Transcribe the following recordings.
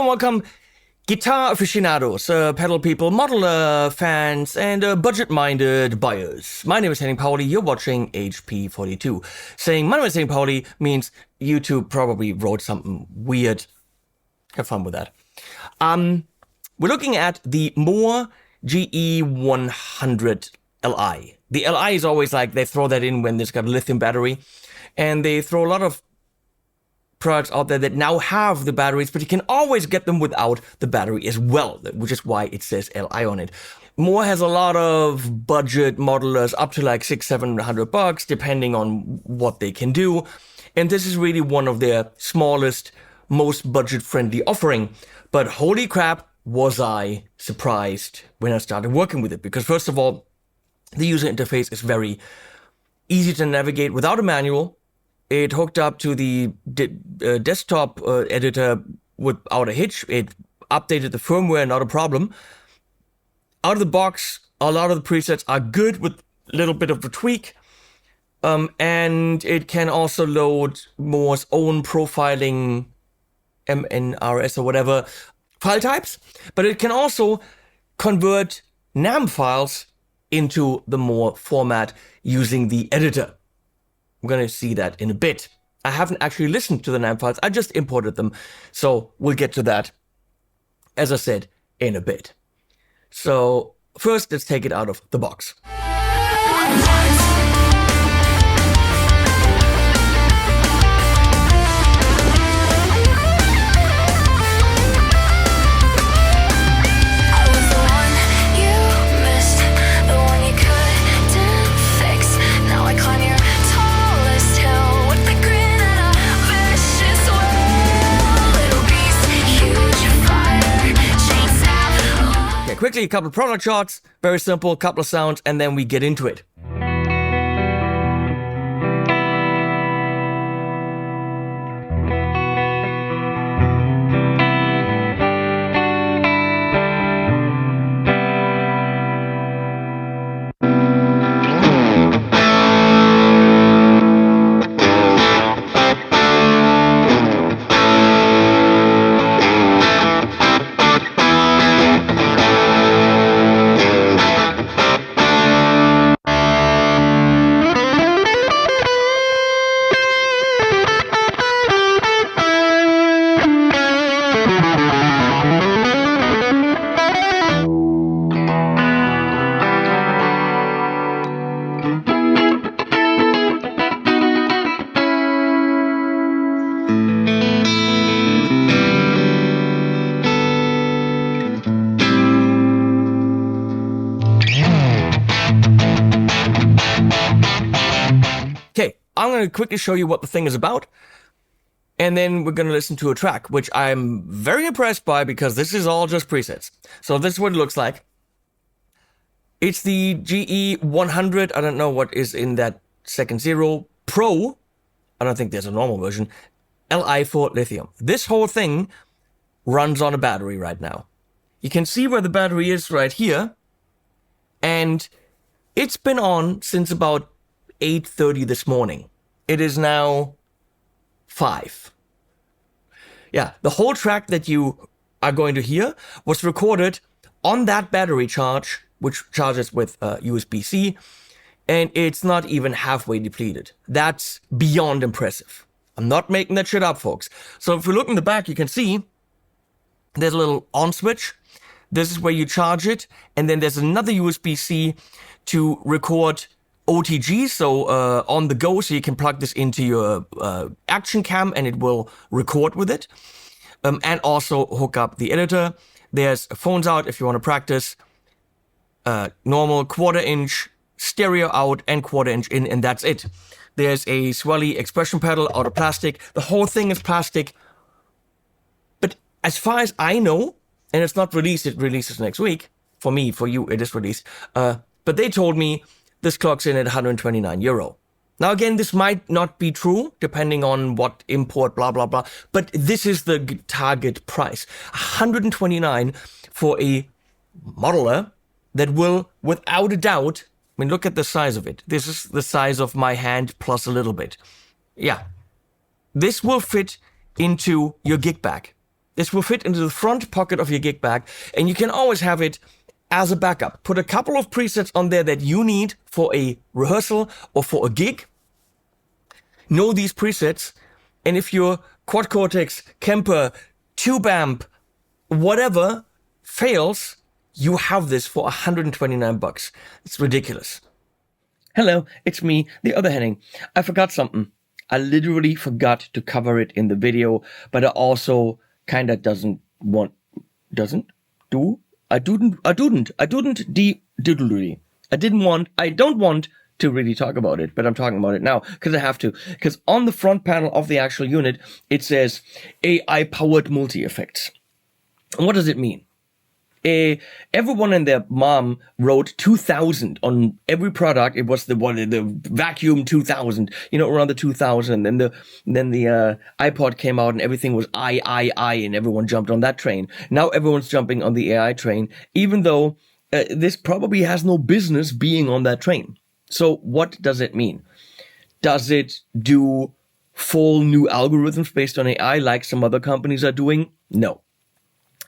welcome guitar aficionados, pedal people, modeler fans, and budget-minded buyers. My name is Henning Pauli, you're watching HP42. Saying my name is Henning Pauli means YouTube probably wrote something weird. Have fun with that. We're looking at the Mooer GE100 Li. The Li is always like, they throw that in when there's got a lithium battery, and they throw a lot of products out there that now have the batteries, but you can always get them without the battery as well, which is why it says Li on it. Mooer has a lot of budget modelers up to like $600-700, depending on what they can do. And this is really one of their smallest, most budget-friendly offering. But holy crap, was I surprised when I started working with it. Because first of all, the user interface is very easy to navigate without a manual. It hooked up to the desktop editor without a hitch. It updated the firmware, not a problem. Out of the box, a lot of the presets are good with a little bit of a tweak. And it can also load Mooer's own profiling MNRS or whatever file types. But it can also convert NAM files into the Mooer format using the editor. We're going to see that in a bit. I haven't actually listened to the NAM files. I just imported them. So we'll get to that, as I said, in a bit. So first, let's take it out of the box. Quickly, a couple of product shots, very simple, couple of sounds, and then we get into it. I'm going to quickly show you what the thing is about, and then we're going to listen to a track, which I'm very impressed by because this is all just presets. So this is what it looks like. It's the GE100, I don't know what is in that second zero, Pro, I don't think there's a normal version, Li for lithium. This whole thing runs on a battery right now. You can see where the battery is right here, and it's been on since about 8:30 this morning. It is now 5. Yeah, the whole track that you are going to hear was recorded on that battery charge, which charges with USB-C, and it's not even halfway depleted. That's beyond impressive. I'm not making that shit up, folks. So if we look in the back, you can see there's a little on switch. This is where you charge it, and then there's another USB-C to record OTG, so on the go, so you can plug this into your action cam and it will record with it. And also hook up the editor. There's phones out if you want to practice. Normal 1/4 inch stereo out and 1/4 inch in, and that's it. There's a swelly expression pedal out of plastic. The whole thing is plastic. But as far as I know, and it's not released, it releases next week. For me, for you, it is released. But they told me this clocks in at €129. Now again, this might not be true, depending on what import, blah, blah, blah. But this is the target price. $129 for a modeler that will, without a doubt, I mean, look at the size of it. This is the size of my hand plus a little bit. Yeah. This will fit into your gig bag. This will fit into the front pocket of your gig bag, and you can always have it as a backup. Put a couple of presets on there that you need for a rehearsal or for a gig. Know these presets, and if your quad cortex, Kemper, tube amp, whatever fails, you have this for $129. It's ridiculous. Hello, it's me, the other Henning. I forgot something. I literally forgot to cover it in the video, but I also kinda don't want to really talk about it, but I'm talking about it now because I have to. Because on the front panel of the actual unit, it says AI powered multi-effects. And what does it mean? Everyone and their mom wrote 2000 on every product. It was the vacuum 2000, around the 2000. And then the iPod came out and everything was I, and everyone jumped on that train. Now everyone's jumping on the AI train, even though this probably has no business being on that train. So what does it mean? Does it do full new algorithms based on AI like some other companies are doing? No.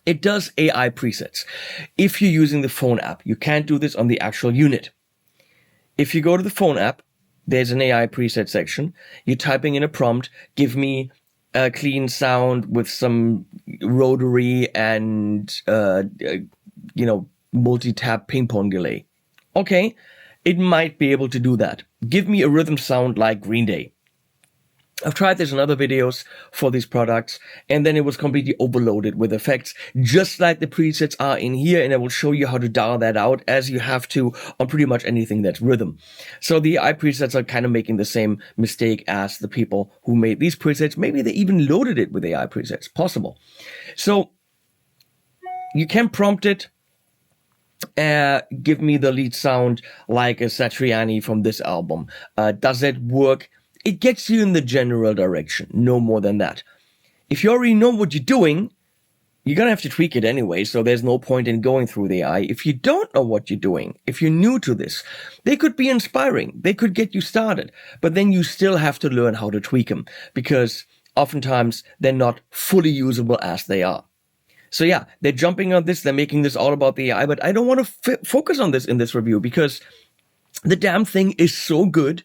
It does AI presets. If you're using the phone app, you can't do this on the actual unit. If you go to the phone app, there's an AI preset section. You're typing in a prompt, give me a clean sound with some rotary and, multi-tap ping pong delay. Okay, it might be able to do that. Give me a rhythm sound like Green Day. I've tried this in other videos for these products, and then it was completely overloaded with effects, just like the presets are in here, and I will show you how to dial that out as you have to on pretty much anything that's rhythm. So the AI presets are kind of making the same mistake as the people who made these presets. Maybe they even loaded it with AI presets, possible. So you can prompt it, give me the lead sound like a Satriani from this album. Does it work? It gets you in the general direction, no more than that. If you already know what you're doing, you're gonna have to tweak it anyway, so there's no point in going through the AI. If you don't know what you're doing, if you're new to this, they could be inspiring, they could get you started, but then you still have to learn how to tweak them, because oftentimes they're not fully usable as they are. So yeah, they're jumping on this, they're making this all about the AI, but I don't want to focus on this in this review, because the damn thing is so good.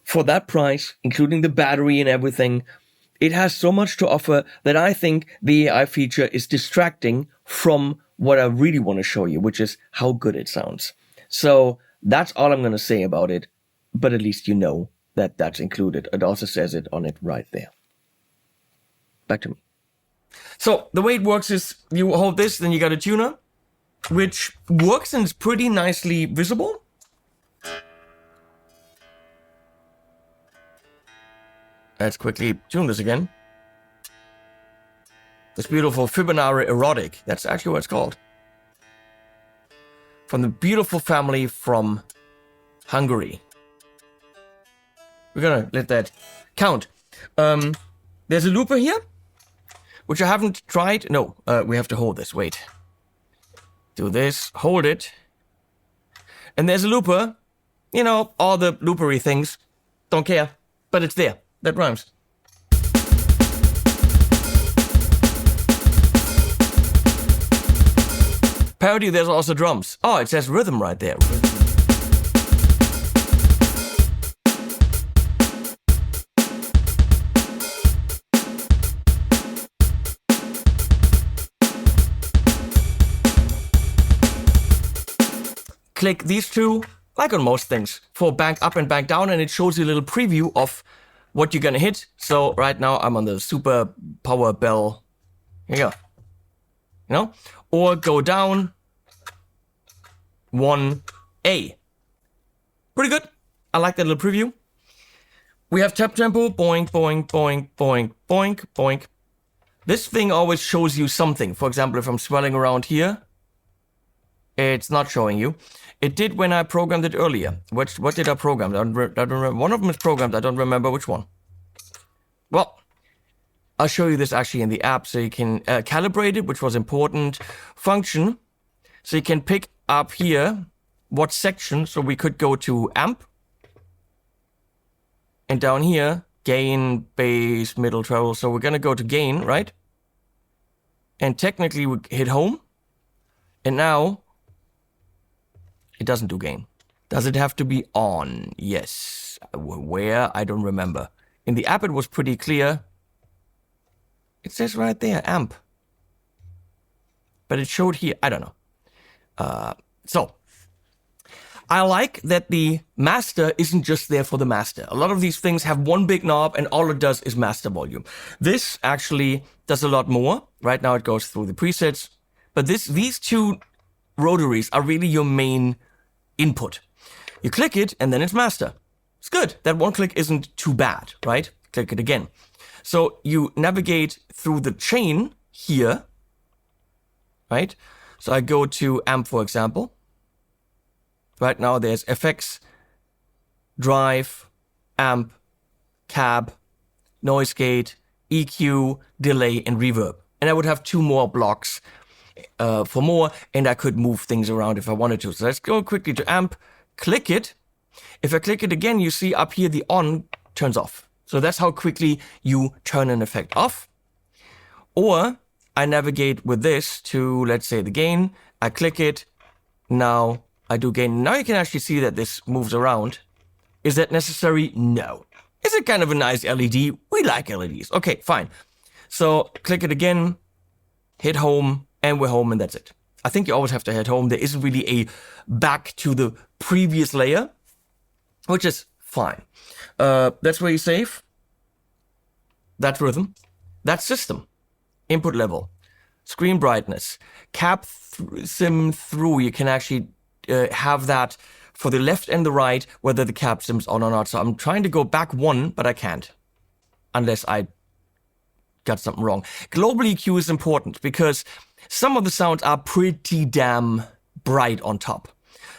For that price, including the battery and everything, it has so much to offer that I think the AI feature is distracting from what I really want to show you, which is how good it sounds. So that's all I'm going to say about it, but at least you know that that's included. It also says it on it right there. Back to me. So the way it works is you hold this, then you got a tuner, which works and is pretty nicely visible. Let's quickly tune this again. This beautiful Fibonacci Erotic. That's actually what it's called. From the beautiful family from Hungary. We're gonna let that count. There's a looper here, which I haven't tried. No, we have to hold this. Wait. Do this. Hold it. And there's a looper. All the loopery things. Don't care. But it's there. That rhymes. Parody, there's also drums. Oh, it says rhythm right there. Click these two, like on most things, for bank up and bank down, and it shows you a little preview of what you're gonna hit. So right now I'm on the super power bell. Here you go. Or go down 1A. Pretty good. I like that little preview. We have tap tempo, boink, boink, boink, boink, boink, boink. This thing always shows you something. For example, if I'm swelling around here, it's not showing you. It did when I programmed it earlier. What did I program? I don't remember. One of them is programmed. I don't remember which one. Well, I'll show you this actually in the app so you can calibrate it, which was important. Function. So you can pick up here what section. So we could go to amp. And down here, gain, bass, middle, treble. So we're going to go to gain, right? And technically we hit home. And now it doesn't do gain. Does it have to be on? Yes. Where? I don't remember. In the app it was pretty clear. It says right there, amp. But it showed here, I don't know. So, I like that the master isn't just there for the master. A lot of these things have one big knob and all it does is master volume. This actually does a lot more. Right now it goes through the presets. But these two rotaries are really your main input. You click it and then it's master. It's good. That one click isn't too bad, right? Click it again. So you navigate through the chain here, right? So I go to amp, for example. Right now there's effects, drive, amp, cab, noise gate, EQ, delay, and reverb. And I would have 2 more blocks for more, and I could move things around if I wanted to. So let's go quickly to amp, click it. If I click it again, you see up here the on turns off. So that's how quickly you turn an effect off. Or I navigate with this to, let's say, the gain. I click it. Now I do gain. Now you can actually see that this moves around. Is that necessary? No. Is it kind of a nice LED? We like LEDs. Okay, fine. So click it again, hit home, and we're home, and that's it. I think you always have to hit home. There isn't really a back to the previous layer, which is fine. That's where you save. That's rhythm. That's system. Input level. Screen brightness. Cap sim through. You can actually have that for the left and the right, whether the cap sim's on or not. So I'm trying to go back 1, but I can't. Unless I got something wrong. Global EQ is important because some of the sounds are pretty damn bright on top.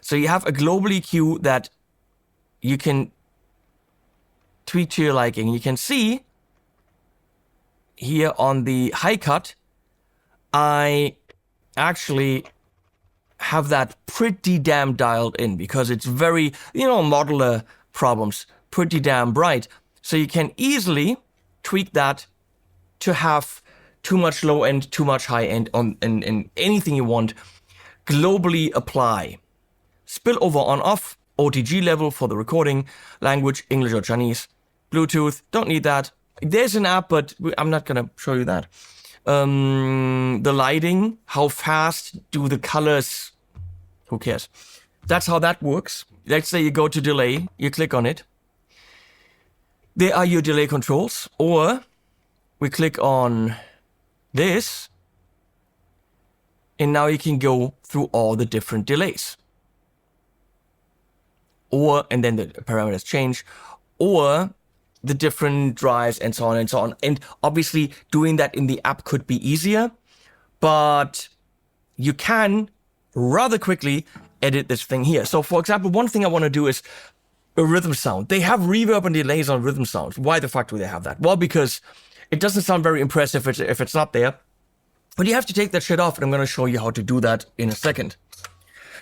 So you have a global EQ that you can tweak to your liking. You can see here on the high cut, I actually have that pretty damn dialed in because it's very, modeler problems, pretty damn bright. So you can easily tweak that to have too much low end, too much high end on and anything you want. Globally apply. Spillover on off, OTG level for the recording, language, English or Chinese, Bluetooth, don't need that. There's an app, but I'm not gonna show you that. The lighting, how fast do the colors, who cares? That's how that works. Let's say you go to delay, you click on it. There are your delay controls, or we click on this, and now you can go through all the different delays. And then the parameters change, or the different drives and so on and so on. And obviously doing that in the app could be easier, but you can rather quickly edit this thing here. So for example, one thing I want to do is a rhythm sound. They have reverb and delays on rhythm sounds. Why the fuck do they have that? Well, because it doesn't sound very impressive if it's not there. But you have to take that shit off, and I'm going to show you how to do that in a second.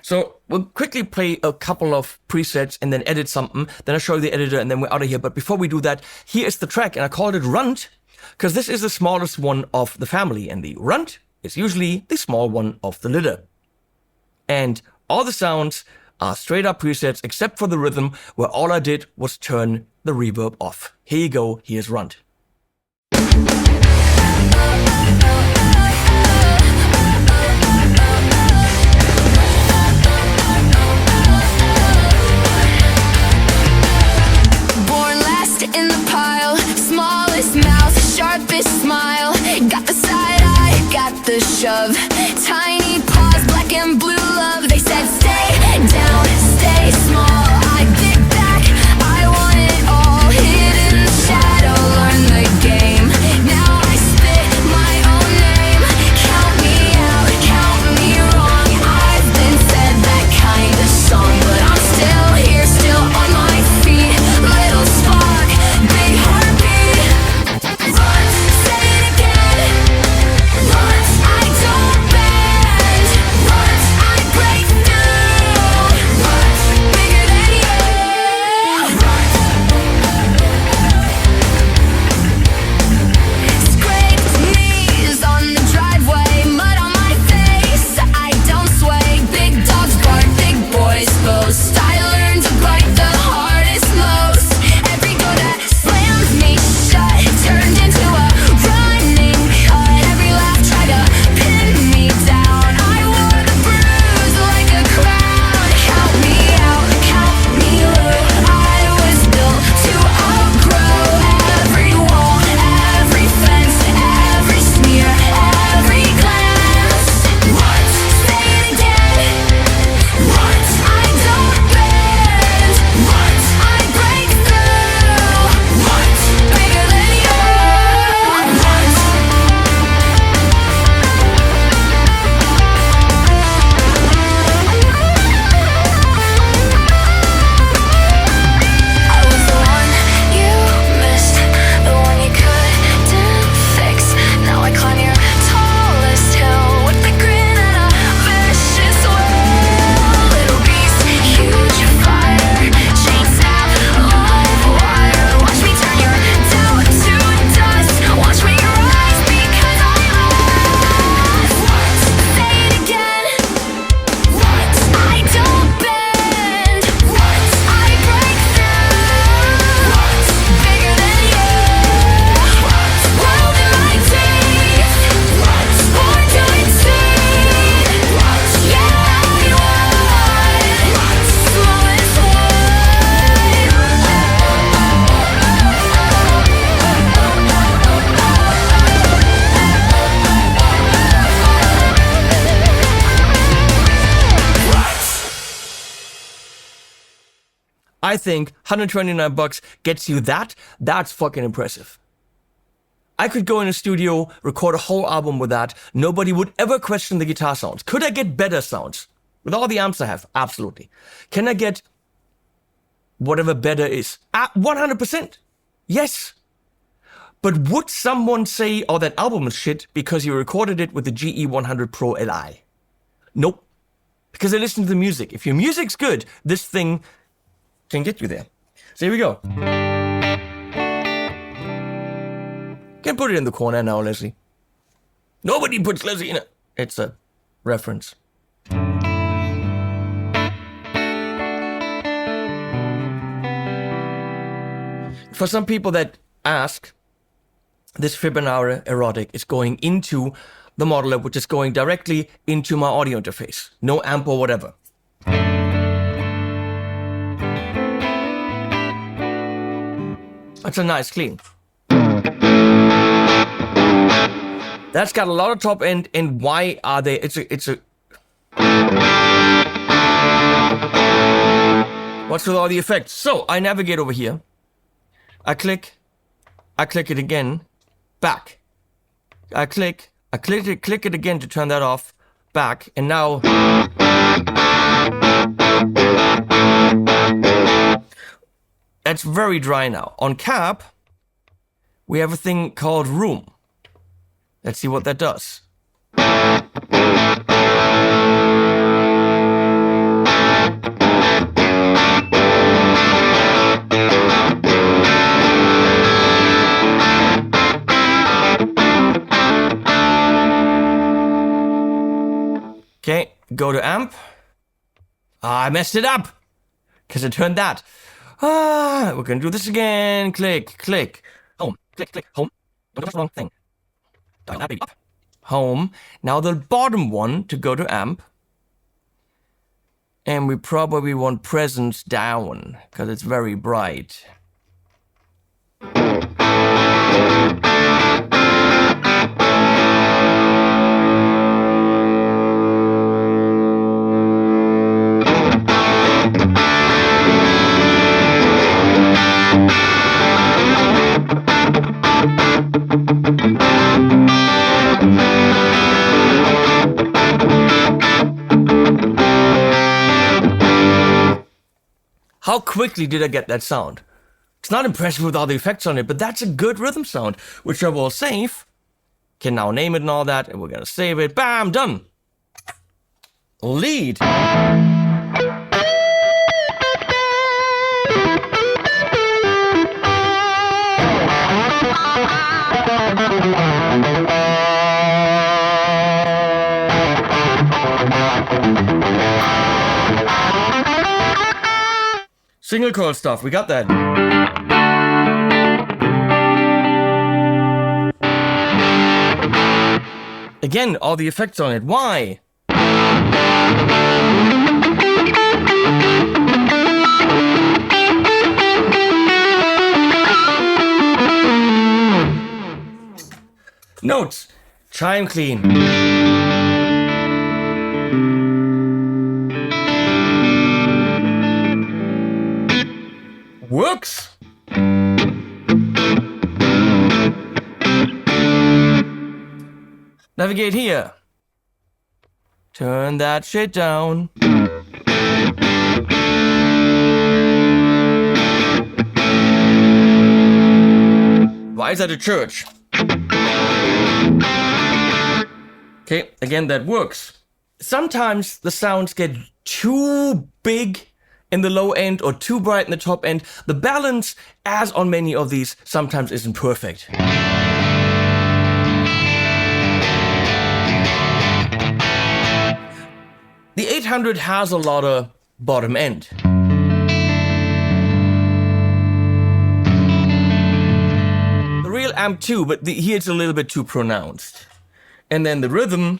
So we'll quickly play a couple of presets and then edit something. Then I'll show you the editor and then we're out of here. But before we do that, here is the track, and I called it Runt because this is the smallest one of the family, and the Runt is usually the small one of the litter. And all the sounds are straight up presets except for the rhythm, where all I did was turn the reverb off. Here you go, here's Runt. In the pile, smallest mouth, sharpest smile. Got the side eye, got the shove. Tiny paws, black and blue love. They said stay down, stay small. I dig back, I want it all. Hid in the shadow, learn the game. Now I spit my own name. Count me out, count me wrong. I've been said that kind of song, but I'm still here, still on my feet. Little spark, big heartbeat. Run, say it again. Run, I don't bend. I think $129 gets you that. That's fucking impressive. I could go in a studio, record a whole album with that. Nobody would ever question the guitar sounds. Could I get better sounds? With all the amps I have? Absolutely. Can I get whatever better is? 100%. Yes. But would someone say, oh, that album is shit because you recorded it with the GE100 Pro Li? Nope. Because I listen to the music. If your music's good, this thing can get you there. So here we go. Can put it in the corner now, Leslie. Nobody puts Leslie in it. It's a reference. For some people that ask, this Fibonacci erotic is going into the modeler, which is going directly into my audio interface. No amp or whatever. That's a nice clean. That's got a lot of top end, and why are they? It's a. What's with all the effects? So I navigate over here. I click it again, back. I click it again to turn that off, back, and now. That's very dry now. On cap, we have a thing called room. Let's see what that does. Okay, go to amp. I messed it up because I turned that. We're gonna do this again. Click, home, click, home. Don't do the wrong thing. Up. Home. Now the bottom one to go to amp. And we probably want presence down because it's very bright. How quickly did I get that sound? It's not impressive with all the effects on it, but that's a good rhythm sound, which I will save. Can now name it and all that, and we're gonna save it. Bam, done. Lead. Single coil stuff, we got that. Again, all the effects on it. Why? Notes. Chime clean. Works. Navigate here. Turn that shit down. Why is that a church? Okay, again, that works. Sometimes the sounds get too big in the low end or too bright in the top end. The balance, as on many of these, sometimes isn't perfect. The 800 has a lot of bottom end. The real amp too, but here it's a little bit too pronounced. And then the rhythm.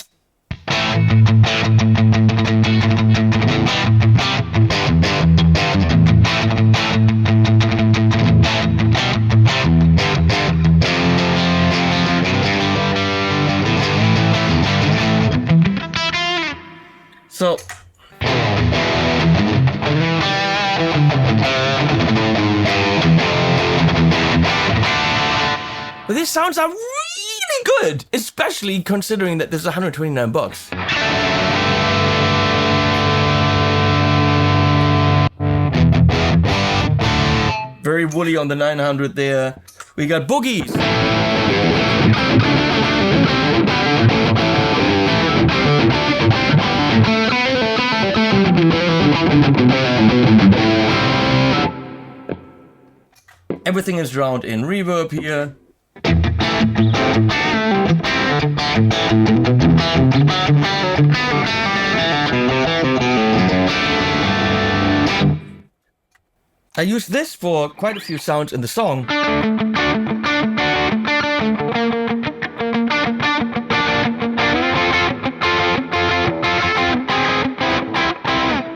So But these sounds are really good, especially considering that this is 129 bucks. Very woolly on the 900 there. We got boogies. Everything is drowned in reverb here. I used this for quite a few sounds in the song. I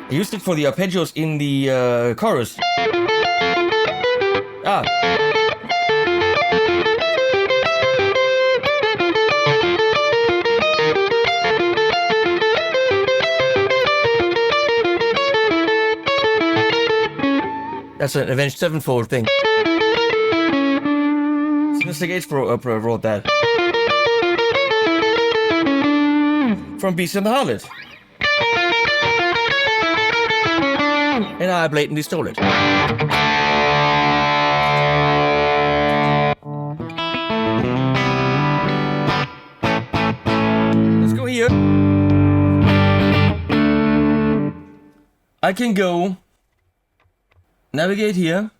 used it for the arpeggios in the chorus. Ah. That's an Avenged Sevenfold thing. Sinister Gates wrote that. From Beast and the Harlot. And I blatantly stole it. Let's go here. I can go navigate here,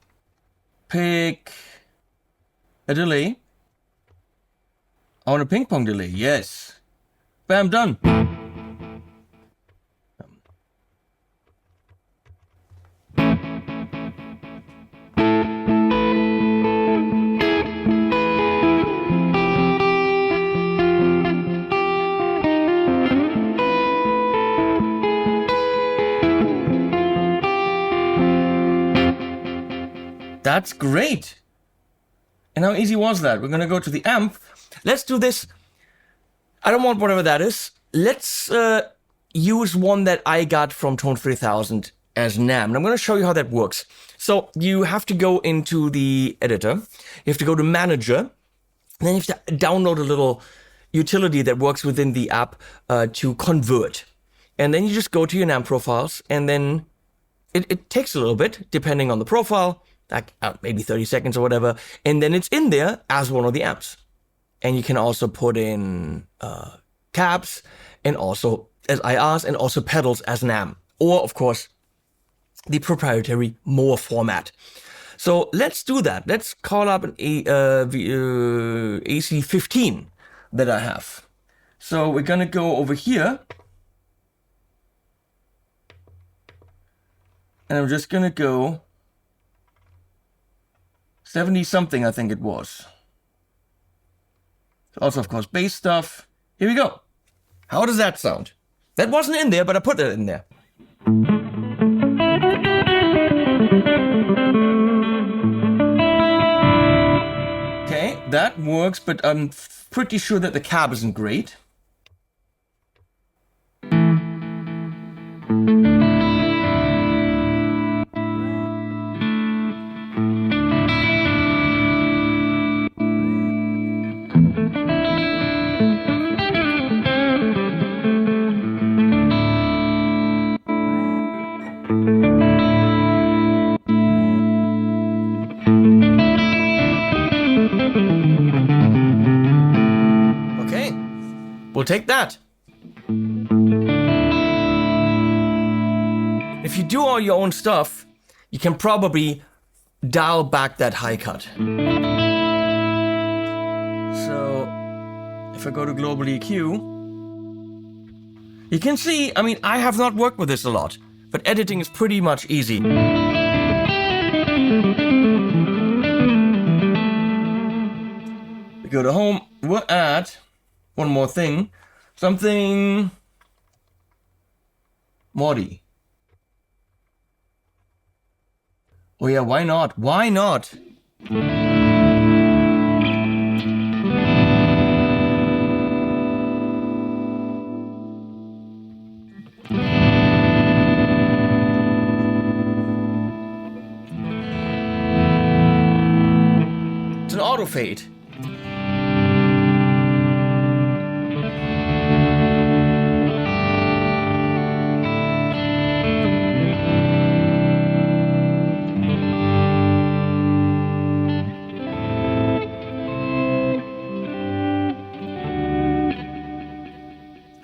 pick a delay. I want a ping pong delay, yes. Bam, done. That's great. And how easy was that? We're gonna go to the amp. Let's do this. I don't want whatever that is. Let's use one that I got from Tone 3000 as NAM. And I'm gonna show you how that works. So you have to go into the editor. You have to go to Manager. And then you have to download a little utility that works within the app to convert. And then you just go to your NAM profiles. And then it takes a little bit, depending on the profile. Like maybe 30 seconds or whatever, and then it's in there as one of the amps. And you can also put in cabs, and also as IRs, and also pedals as NAM, or of course the proprietary Mooer format. So let's do that. Let's call up an AC15 that I have. So we're gonna go over here, and I'm just gonna go 70 something, I think it was. Also, of course, bass stuff. Here we go. How does that sound? That wasn't in there, but I put it in there. Okay, that works, but I'm pretty sure that the cab isn't great. We'll take that. If you do all your own stuff, you can probably dial back that high cut. So if I go to Global EQ, you can see, I mean, I have not worked with this a lot, but editing is pretty much easy. We go to home, we'll add one more thing, something Modi. Oh yeah, why not? Why not? It's an auto fade.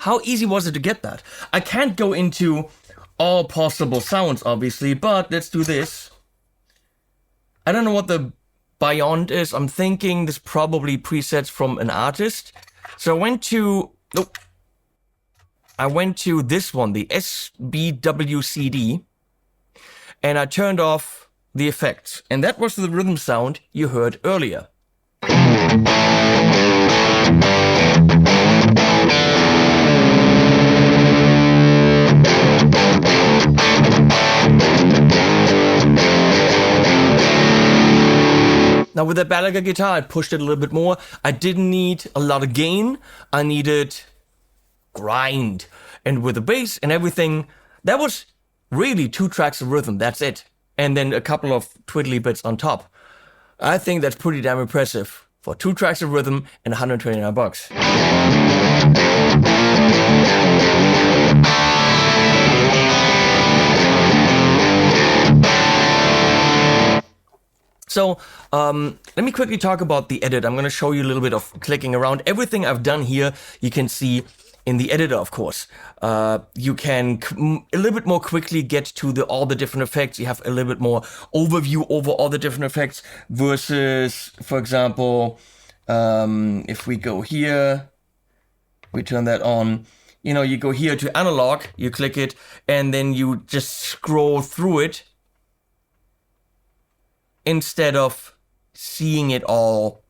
How easy was it to get that? I can't go into all possible sounds, obviously, but let's do this. I don't know what the beyond is. I'm thinking this probably presets from an artist. So I went to, this one, the SBWCD, and I turned off the effects. And that was the rhythm sound you heard earlier. Now with that Balaga guitar, I pushed it a little bit more. I didn't need a lot of gain. I needed grind. And with the bass and everything, that was really 2 tracks of rhythm, that's it. And then a couple of twiddly bits on top. I think that's pretty damn impressive for 2 tracks of rhythm and $129. So let me quickly talk about the edit. I'm going to show you a little bit of clicking around. Everything I've done here, you can see in the editor, of course. You can a little bit more quickly get to all the different effects. You have a little bit more overview over all the different effects versus, for example, if we go here, we turn that on. You know, you go here to analog, you click it, and then you just scroll through it, instead of seeing it all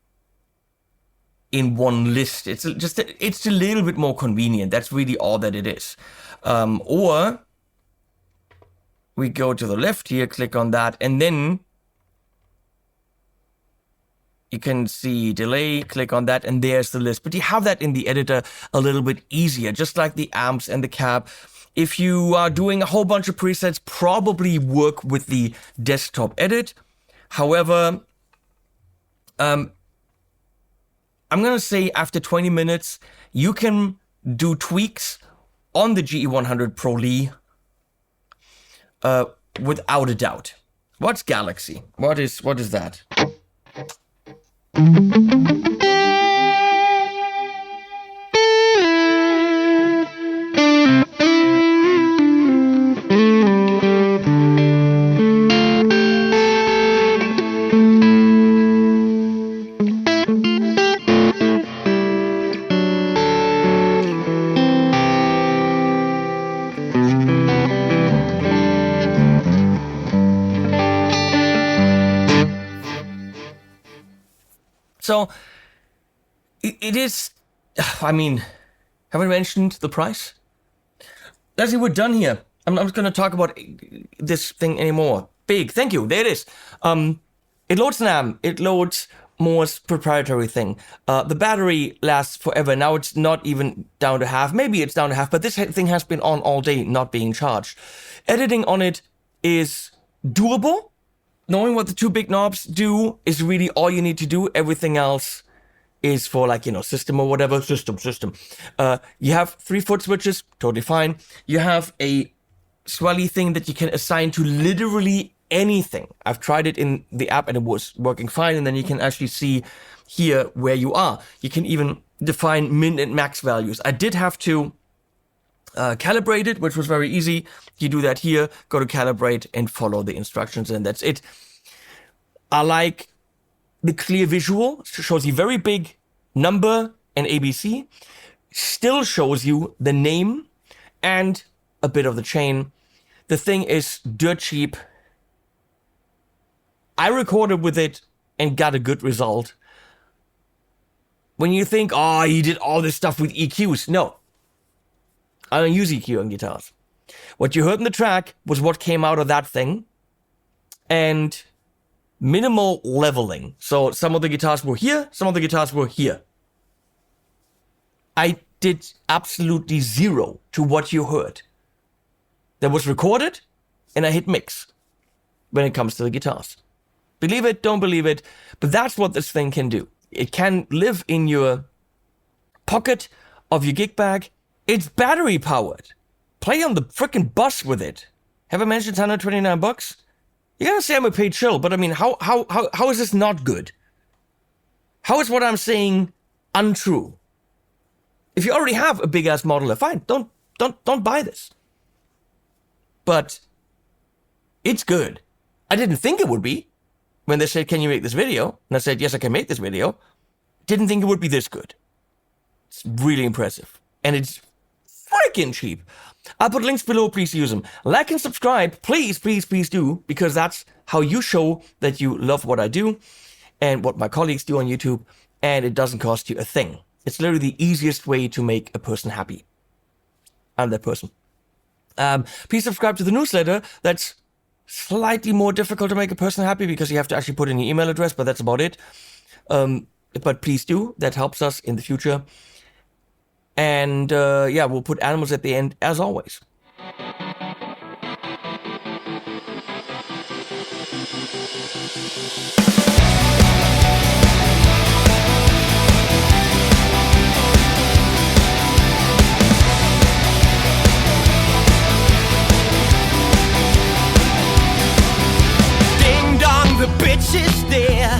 in one list. It's a little bit more convenient. That's really all that it is. Or we go to the left here, click on that, and then you can see delay, click on that, and there's the list. But you have that in the editor a little bit easier, just like the amps and the cab. If you are doing a whole bunch of presets, probably work with the desktop edit. However, I'm going to say after 20 minutes, you can do tweaks on the GE100 Pro Li without a doubt. What's Galaxy? What is that? So it is, I mean, haven't mentioned the price? Leslie, we're done here. I'm not going to talk about this thing anymore. Big, thank you, there it is. It loads NAM, it loads Mooer's proprietary thing. The battery lasts forever. Now it's not even down to half. Maybe it's down to half, but this thing has been on all day, not being charged. Editing on it is doable. Knowing what the 2 big knobs do is really all you need to do. Everything else is for, like, you know, system or whatever. System. You have 3 foot switches, totally fine. You have a swelly thing that you can assign to literally anything. I've tried it in the app and it was working fine. And then you can actually see here where you are. You can even define min and max values. I did have to calibrate it, which was very easy. You do that here, go to calibrate and follow the instructions, and that's it. I like the clear visual. It shows you very big number and ABC. Still shows you the name and a bit of the chain. The thing is dirt cheap. I recorded with it and got a good result. When you think, oh, he did all this stuff with EQs. No. I don't use EQ on guitars. What you heard in the track was what came out of that thing. And minimal leveling. So some of the guitars were here, some of the guitars were here. I did absolutely zero to what you heard. That was recorded, and I hit mix when it comes to the guitars. Believe it, don't believe it, but that's what this thing can do. It can live in your pocket of your gig bag. It's battery powered. Play on the freaking bus with it. Have I mentioned $129? You're gonna say I'm a paid chill, but I mean, how is this not good? How is what I'm saying untrue? If you already have a big ass modeler, fine. Don't buy this. But it's good. I didn't think it would be when they said, "Can you make this video?" And I said, "Yes, I can make this video." Didn't think it would be this good. It's really impressive. And it's freaking cheap. I'll put links below, please use them. Like and subscribe, please, please, please do, because that's how you show that you love what I do and what my colleagues do on YouTube, and it doesn't cost you a thing. It's literally the easiest way to make a person happy. I'm that person. Please subscribe to the newsletter. That's slightly more difficult to make a person happy because you have to actually put in your email address, but that's about it. But please do. That helps us in the future. And yeah, we'll put animals at the end as always. Ding dong, the bitch is there.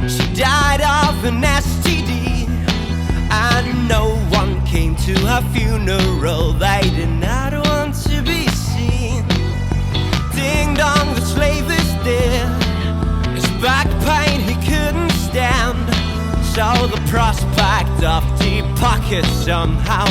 She died of an STD, and no one came to her funeral. They did not want to be seen. Ding dong, the slave is dead. His back pain he couldn't stand, so the prospect of deep pockets somehow